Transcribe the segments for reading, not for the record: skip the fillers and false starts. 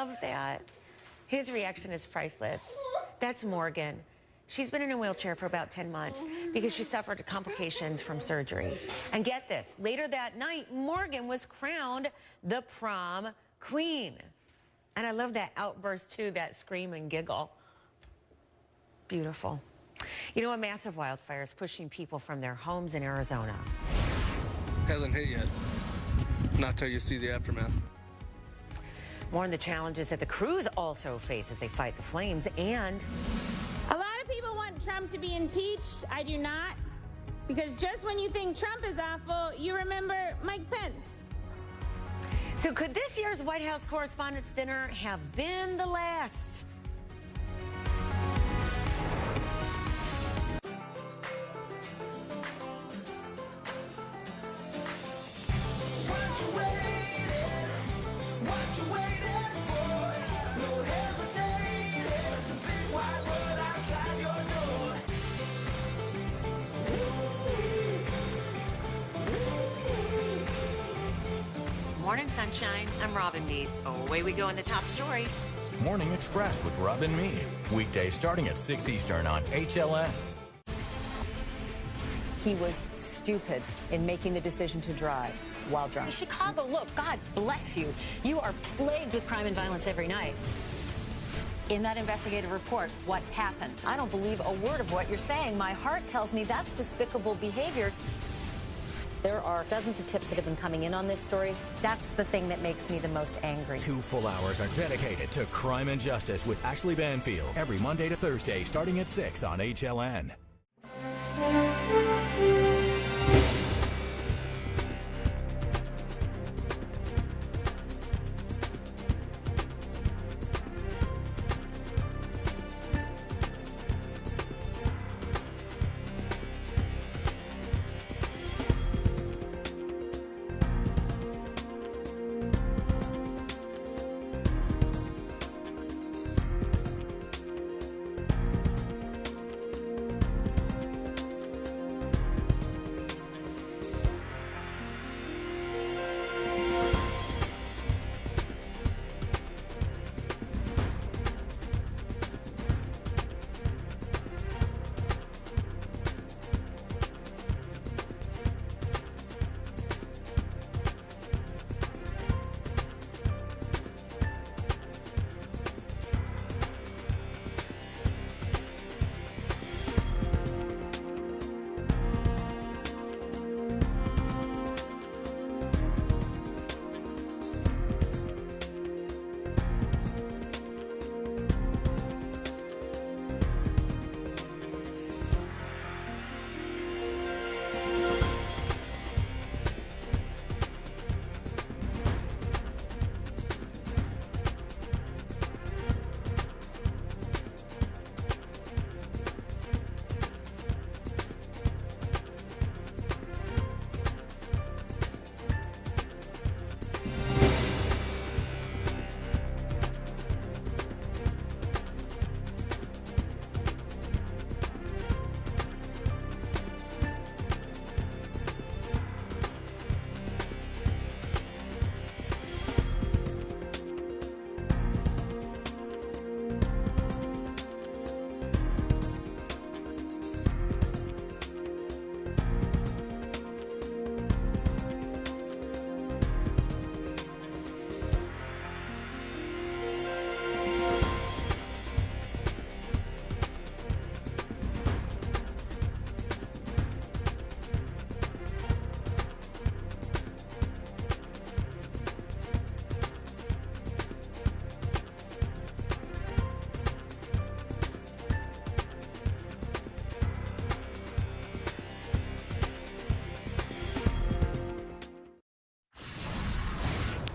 love that. His reaction is priceless. That's Morgan. She's been in a wheelchair for about 10 months because she suffered complications from surgery. And get this, later that night, Morgan was crowned the prom queen. And I love that outburst too, that scream and giggle. Beautiful. You know, a massive wildfire is pushing people from their homes in Arizona. Hasn't hit yet. Not till you see the aftermath. More on the challenges that the crews also face as they fight the flames, and a lot of people want Trump to be impeached. I do not. Because just when you think Trump is awful, you remember Mike Pence. So could this year's White House Correspondents' Dinner have been the last? Morning, sunshine. I'm Robin Meade. Away we go in the top stories. Morning Express with Robin Meade. Weekdays starting at 6 Eastern on HLN. He was stupid in making the decision to drive while drunk. Chicago, look, God bless you. You are plagued with crime and violence every night. In that investigative report, what happened? I don't believe a word of what you're saying. My heart tells me that's despicable behavior. There are dozens of tips that have been coming in on this story. That's the thing that makes me the most angry. 2 full hours are dedicated to crime and justice with Ashley Banfield every Monday to Thursday starting at 6 on HLN.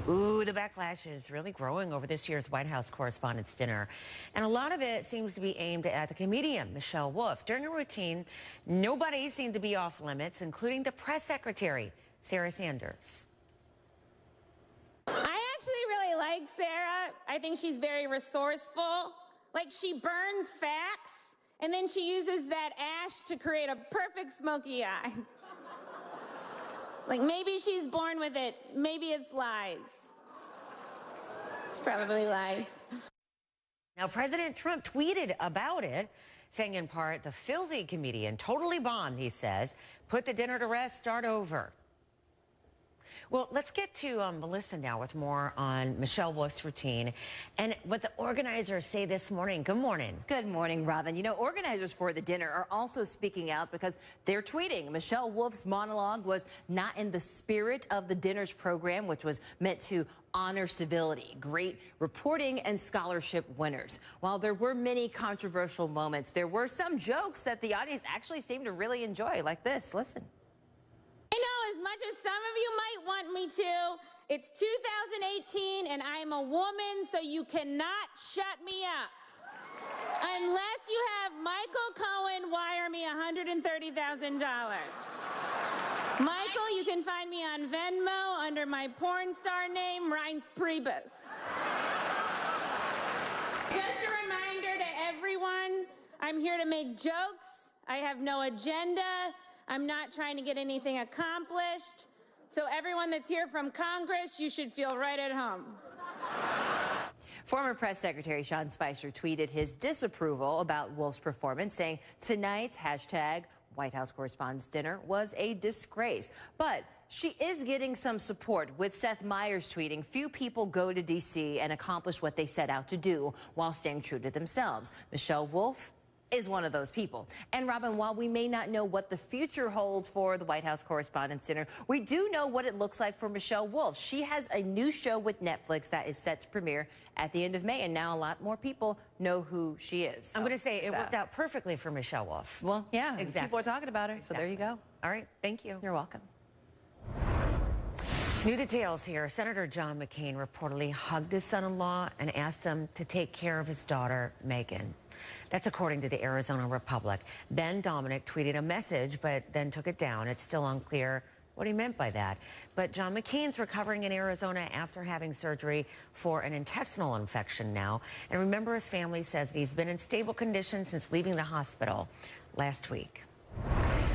Ooh, the backlash is really growing over this year's White House Correspondents' Dinner. And a lot of it seems to be aimed at the comedian, Michelle Wolf. During a routine, nobody seemed to be off limits, including the press secretary, Sarah Sanders. I actually really like Sarah. I think she's very resourceful. Like, she burns facts, and then she uses that ash to create a perfect smoky eye. Like, maybe she's born with it. Maybe it's lies. It's probably lies. Now, President Trump tweeted about it, saying in part, the filthy comedian, totally bombed, he says, put the dinner to rest, start over. Well, let's get to Melissa now with more on Michelle Wolf's routine and what the organizers say this morning. Good morning. Good morning, Robin. You know, organizers for the dinner are also speaking out because they're tweeting. Michelle Wolf's monologue was not in the spirit of the dinner's program, which was meant to honor civility, great reporting, and scholarship winners. While there were many controversial moments, there were some jokes that the audience actually seemed to really enjoy, like this. Listen. I know, as much as some of you might want me to, it's 2018 and I'm a woman, so you cannot shut me up. Unless you have Michael Cohen wire me $130,000. Michael, you can find me on Venmo under my porn star name, Reince Priebus. Just a reminder to everyone, I'm here to make jokes. I have no agenda. I'm not trying to get anything accomplished. So everyone that's here from Congress, you should feel right at home. Former Press Secretary Sean Spicer tweeted his disapproval about Wolf's performance, saying tonight's hashtag White House Correspondents' Dinner was a disgrace. But she is getting some support, with Seth Meyers tweeting, few people go to D.C. and accomplish what they set out to do while staying true to themselves. Michelle Wolf is one of those people. And Robin, while we may not know what the future holds for the White House Correspondents' Dinner, we do know what it looks like for Michelle Wolf. She has a new show with Netflix that is set to premiere at the end of May, and now a lot more people know who she is. I'm going to say it worked out perfectly for Michelle Wolf. Well, yeah, exactly. People are talking about her, so there you go. All right, thank you. You're welcome. New details here. Senator John McCain reportedly hugged his son-in-law and asked him to take care of his daughter, Megan. That's according to the Arizona Republic. Ben Dominic tweeted a message, but then took it down. It's still unclear what he meant by that. But John McCain's recovering in Arizona after having surgery for an intestinal infection now. And remember, his family says that he's been in stable condition since leaving the hospital last week.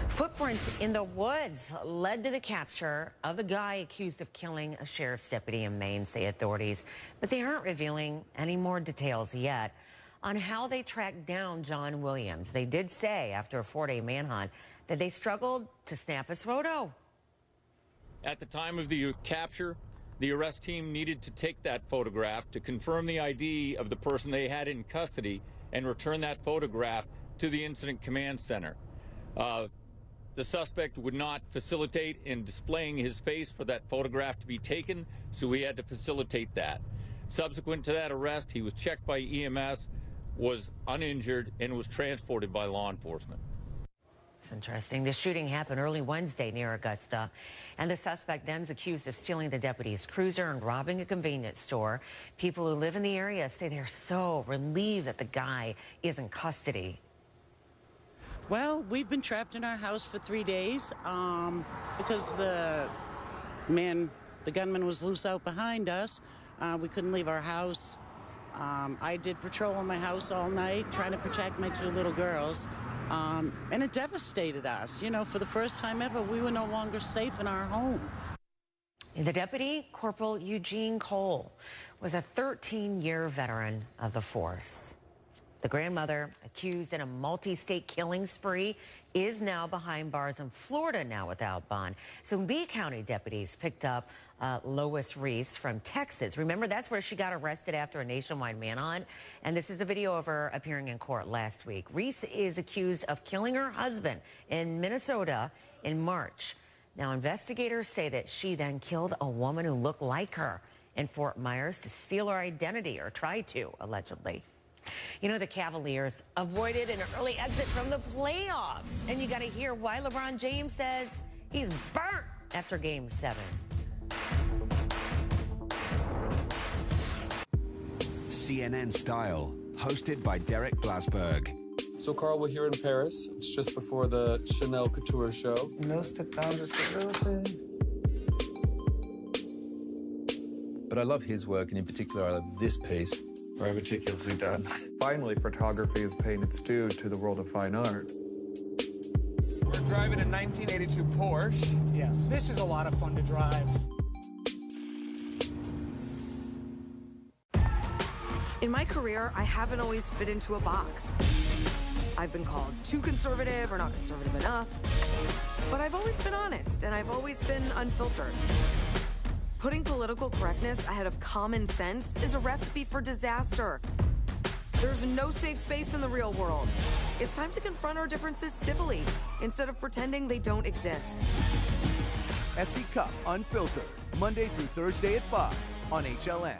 Footprints in the woods led to the capture of the guy accused of killing a sheriff's deputy in Maine, say authorities. But they aren't revealing any more details yet on how they tracked down John Williams. They did say after a 4-day manhunt that they struggled to snap his photo. At the time of the capture, the arrest team needed to take that photograph to confirm the ID of the person they had in custody and return that photograph to the incident command center. The suspect would not facilitate in displaying his face for that photograph to be taken, so we had to facilitate that. Subsequent to that arrest, he was checked by EMS, was uninjured, and was transported by law enforcement. It's interesting. The shooting happened early Wednesday near Augusta, and the suspect then's accused of stealing the deputy's cruiser and robbing a convenience store. People who live in the area say they're so relieved that the guy is in custody. Well, we've been trapped in our house for 3 days because the gunman was loose out behind us. We couldn't leave our house. I did patrol in my house all night trying to protect my 2 little girls. And it devastated us. You know, for the first time ever, we were no longer safe in our home. The deputy, Corporal Eugene Cole, was a 13-year veteran of the force. The grandmother, accused in a multi-state killing spree, is now behind bars in Florida now without bond. So Lee County deputies picked up Lois Reese from Texas. Remember, that's where she got arrested after a nationwide manhunt. And this is a video of her appearing in court last week. Reese is accused of killing her husband in Minnesota in March. Now, investigators say that she then killed a woman who looked like her in Fort Myers to steal her identity, or tried to, allegedly. You know, the Cavaliers avoided an early exit from the playoffs. And you got to hear why LeBron James says he's burnt after Game 7. CNN Style, hosted by Derek Glassberg. So, Carl, we're here in Paris. It's just before the Chanel Couture show. No, step down just a little bit. But I love his work, and in particular, I love this piece. Very meticulously done. Finally, photography is paying its due to the world of fine art. We're driving a 1982 Porsche. Yes, this is a lot of fun to drive. In my career, I haven't always fit into a box. I've been called too conservative or not conservative enough. But I've always been honest, and I've always been unfiltered. Putting political correctness ahead of common sense is a recipe for disaster. There's no safe space in the real world. It's time to confront our differences civilly, instead of pretending they don't exist. SC Cup Unfiltered, Monday through Thursday at 5 on HLN.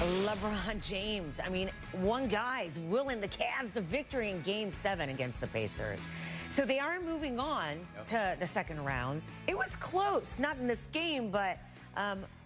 LeBron James. I mean, one guy's willing the Cavs to victory in Game 7 against the Pacers. So they are moving on to the second round. It was close, not in this game, but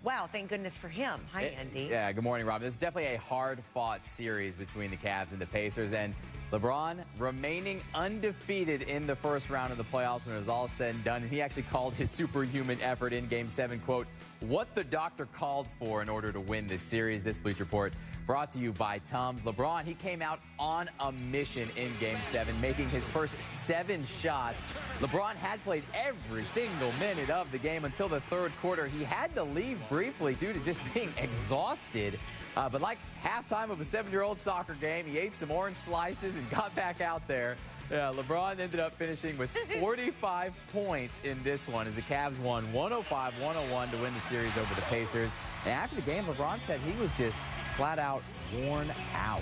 wow, thank goodness for him. Hi, Andy. Yeah, good morning, Rob. This is definitely a hard-fought series between the Cavs and the Pacers, and LeBron remaining undefeated in the first round of the playoffs when it was all said and done. And he actually called his superhuman effort in Game 7, quote, what the doctor called for in order to win this series. This Bleacher Report brought to you by Tums. LeBron, he came out on a mission in Game 7, making his first 7 shots. LeBron had played every single minute of the game until the third quarter. He had to leave briefly due to just being exhausted. But like halftime of a 7-year-old soccer game, he ate some orange slices and got back out there. LeBron ended up finishing with 45 points in this one as the Cavs won 105-101 to win the series over the Pacers. And after the game, LeBron said he was just flat out worn out.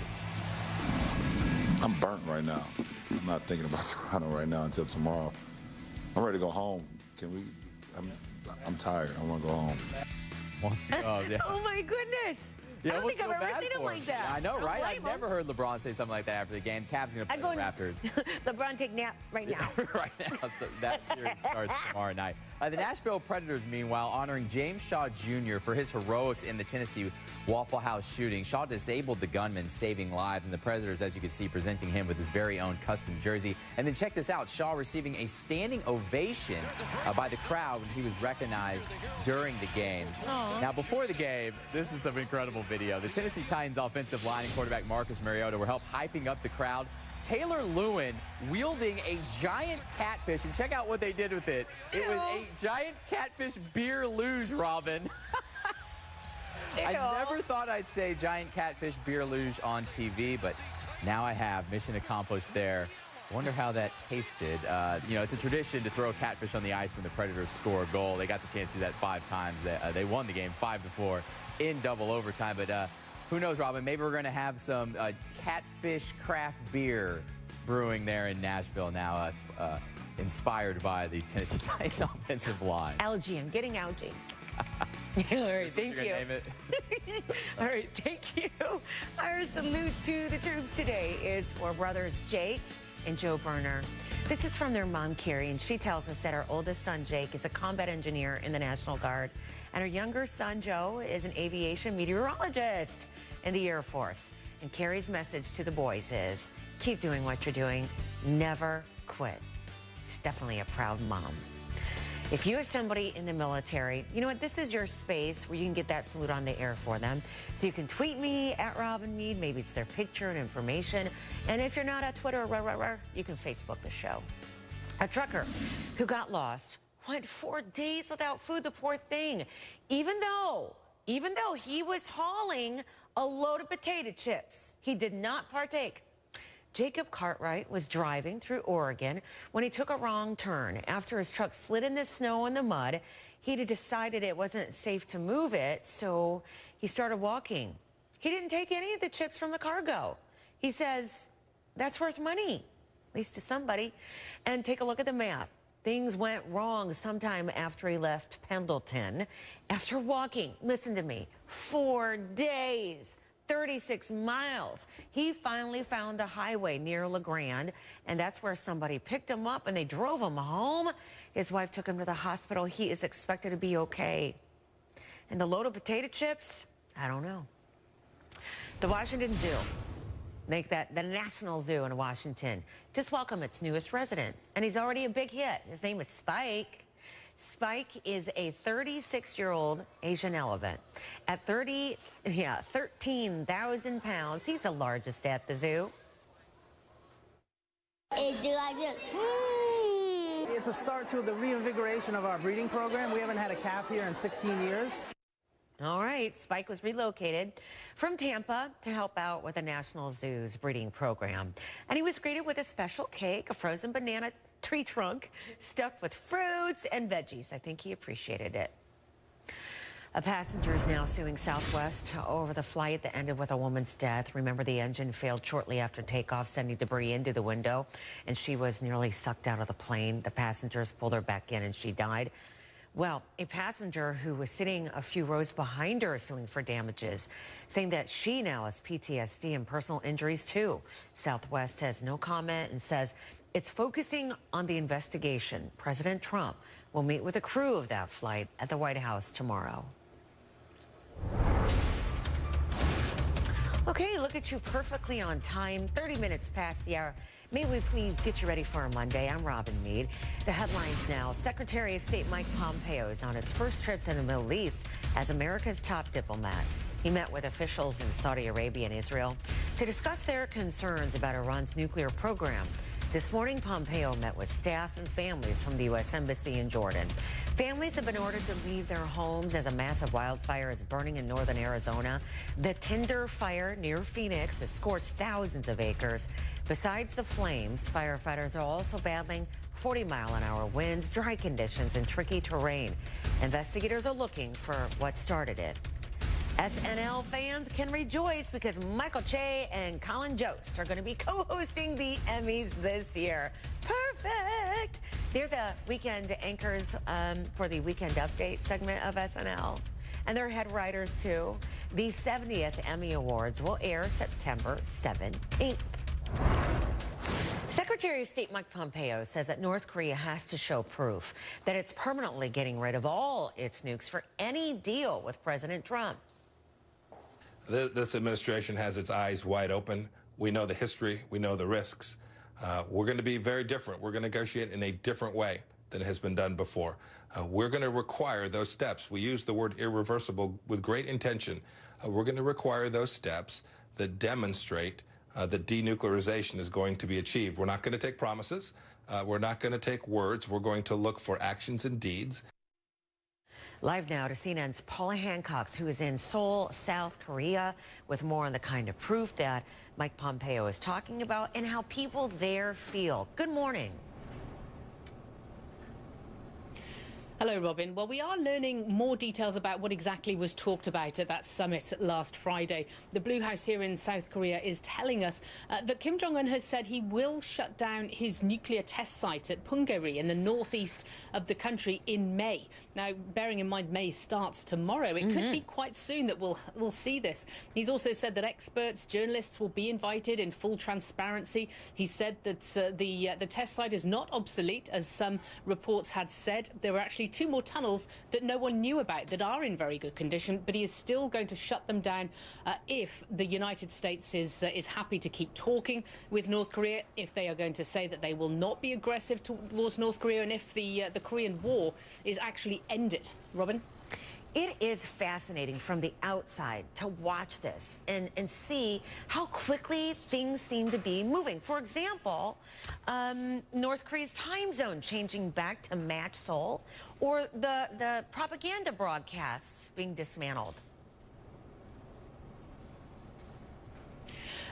I'm burnt right now. I'm not thinking about Toronto right now until tomorrow. I'm ready to go home. I'm tired. I want to go home. Wants to go, yeah. Oh, my goodness. Yeah, I don't think I've ever seen him like that. I know, right? I've never heard LeBron say something like that after the game. Cavs going to play the Raptors. LeBron, take nap right now. Right now. So that series starts tomorrow night. The Nashville Predators, meanwhile, honoring James Shaw Jr. for his heroics in the Tennessee Waffle House shooting. Shaw disabled the gunman, saving lives, and the Predators, as you can see, presenting him with his very own custom jersey. And then check this out. Shaw receiving a standing ovation by the crowd when he was recognized during the game. Aww. Now, before the game, this is some incredible video. The Tennessee Titans offensive line and quarterback Marcus Mariota were helped hyping up the crowd. Taylor Lewin wielding a giant catfish, and check out what they did with it. It was a giant catfish beer luge, Robin. I never thought I'd say giant catfish beer luge on TV, but now I have. Mission accomplished there. Wonder how that tasted. You know, it's a tradition to throw catfish on the ice when the Predators score a goal. They got the chance to do that 5 times. They won the game 5-4 in double overtime, but who knows, Robin? Maybe we're going to have some catfish craft beer brewing there in Nashville now, inspired by the Tennessee Titans offensive line. Algae. I'm getting algae. All right, thank you. Name it. All right, thank you. Our salute to the troops today is for brothers Jake and Joe Burner. This is from their mom, Carrie, and she tells us that her oldest son, Jake, is a combat engineer in the National Guard, and her younger son, Joe, is an aviation meteorologist in the Air Force. And Carrie's message to the boys is, keep doing what you're doing. Never quit. She's definitely a proud mom. If you have somebody in the military, you know what? This is your space where you can get that salute on the air for them. So you can tweet me at Robin Meade. Maybe it's their picture and information. And if you're not at Twitter, you can Facebook the show. A trucker who got lost went 4 days without food, the poor thing. Even though he was hauling a load of potato chips, he did not partake. Jacob Cartwright was driving through Oregon when he took a wrong turn. After his truck slid in the snow and the mud, he decided it wasn't safe to move it, so he started walking. He didn't take any of the chips from the cargo. He says, that's worth money, at least to somebody. And take a look at the map. Things went wrong sometime after he left Pendleton. After walking, listen to me, 4 days, 36 miles, he finally found a highway near La Grande, and that's where somebody picked him up and they drove him home. His wife took him to the hospital. He is expected to be okay. And the load of potato chips, I don't know. The Washington Zoo, make that the National Zoo in Washington, just welcomed its newest resident, and he's already a big hit. His name is Spike. Spike is a 36-year-old Asian elephant. At 13,000 pounds, he's the largest at the zoo. It's a start to the reinvigoration of our breeding program. We haven't had a calf here in 16 years. All right, Spike was relocated from Tampa to help out with the National Zoo's breeding program. And he was greeted with a special cake, a frozen banana tree trunk stuffed with fruits and veggies. I think he appreciated it. A passenger is now suing Southwest over the flight that ended with a woman's death. Remember, the engine failed shortly after takeoff, sending debris into the window, and she was nearly sucked out of the plane. The passengers pulled her back in, and she died. Well, a passenger who was sitting a few rows behind her is suing for damages, saying that she now has PTSD and personal injuries, too. Southwest has no comment and says it's focusing on the investigation. President Trump will meet with the crew of that flight at the White House tomorrow. Okay, look at you, perfectly on time, 30 minutes past the hour. May we please get you ready for a Monday? I'm Robin Meade. The headlines now. Secretary of State Mike Pompeo is on his first trip to the Middle East as America's top diplomat. He met with officials in Saudi Arabia and Israel to discuss their concerns about Iran's nuclear program. This morning, Pompeo met with staff and families from the U.S. Embassy in Jordan. Families have been ordered to leave their homes as a massive wildfire is burning in northern Arizona. The Tinder Fire near Phoenix has scorched thousands of acres. Besides the flames, firefighters are also battling 40-mile-an-hour winds, dry conditions, and tricky terrain. Investigators are looking for what started it. SNL fans can rejoice because Michael Che and Colin Jost are going to be co-hosting the Emmys this year. Perfect! They're the weekend anchors for the Weekend Update segment of SNL. And they're head writers, too. The 70th Emmy Awards will air September 17th. Secretary of State Mike Pompeo says that North Korea has to show proof that it's permanently getting rid of all its nukes for any deal with President Trump. This administration has its eyes wide open. We know the history. We know the risks. We're going to be very different. We're going to negotiate in a different way than has been done before. We're going to require those steps. We use the word irreversible with great intention. We're going to require those steps that demonstrate that denuclearization is going to be achieved. We're not going to take promises. We're not going to take words. We're going to look for actions and deeds. Live now to CNN's Paula Hancock, who is in Seoul, South Korea, with more on the kind of proof that Mike Pompeo is talking about and how people there feel. Good morning. Hello, Robin. Well, we are learning more details about what exactly was talked about at that summit last Friday. The Blue House here in South Korea is telling us that Kim Jong-un has said he will shut down his nuclear test site at Punggye-ri in the northeast of the country in May. Now, bearing in mind May starts tomorrow, it could be quite soon that we'll see this. He's also said that experts, journalists will be invited in full transparency. He said that the test site is not obsolete, as some reports had said. There were actually 2 more tunnels that no one knew about that are in very good condition, but he is still going to shut them down if the United States is happy to keep talking with North Korea, if they are going to say that they will not be aggressive towards North Korea, and if the Korean War is actually ended. Robin? It is fascinating from the outside to watch this and see how quickly things seem to be moving. For example, North Korea's time zone changing back to match Seoul, or the propaganda broadcasts being dismantled.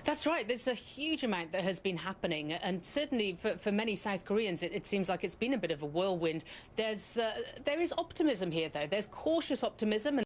That's right. There's a huge amount that has been happening, and certainly for many South Koreans, it seems like it's been a bit of a whirlwind. There is optimism here, though. There's cautious optimism.